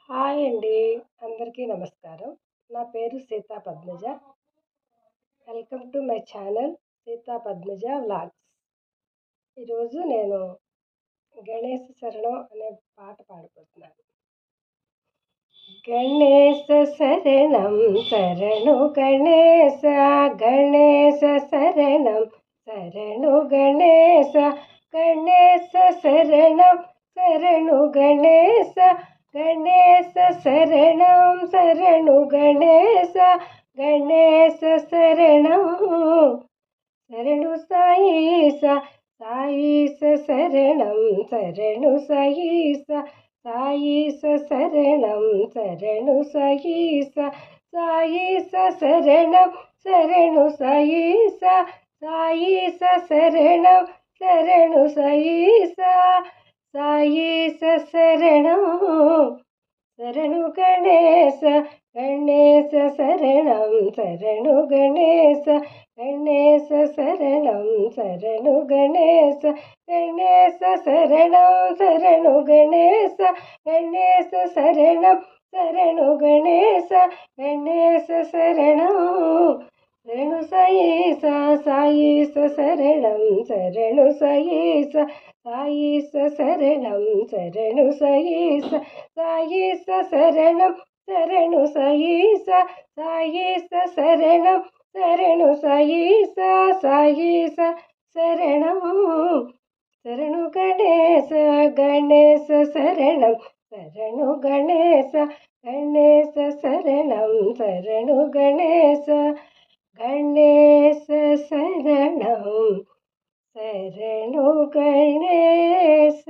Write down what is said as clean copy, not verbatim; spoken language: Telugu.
హాయ్ అండి. అందరికీ నమస్కారం. నా పేరు Sita Padmaja. Welcome to my channel Sita Padmaja vlogs. ఈరోజు నేను గణేశ శరణం అనే పాట పాడబోతున్నాను. గణేశ శరణం శరణు గణేశ, గణేశ శరణం శరణు గణేశ, గణేశ శరణం శరణు గణేశ, గణేశ శరణం శరణు గణేశ, గణేశ శరణం శరణు సాయిస, సాయిస శరణం శరణు సాయిస, సాయిస శరణం శరణు సాయిస, సాయిస శరణం శరణు సాయిస, సాయిస శరణం శరణు సాయిస, సాయిస శరణం శరణు గణేశ, గణేశ శరణం శరణు గణేశ, గణేశ శరణం శరణు గణేశ, గణేశ శరణం శరణు గణేశ, గణేశ శరణం శరణు గణేశ, గణేశ శరణం శరణు సాయిస, సాయిస శరణం శరణు సాయిస, సాయిస శరణం శరణు సాయిస, సాయిస శరణం శరణు సాయిస, సాయిస శరణం శరణు సాయిస, సాయిస శరణం శరణు గణేశ, గణేశ శరణం శరణు గణేశ, గణేశ శరణం శరణు గణేశ, గణేశ శరణం శరణు గణేశ.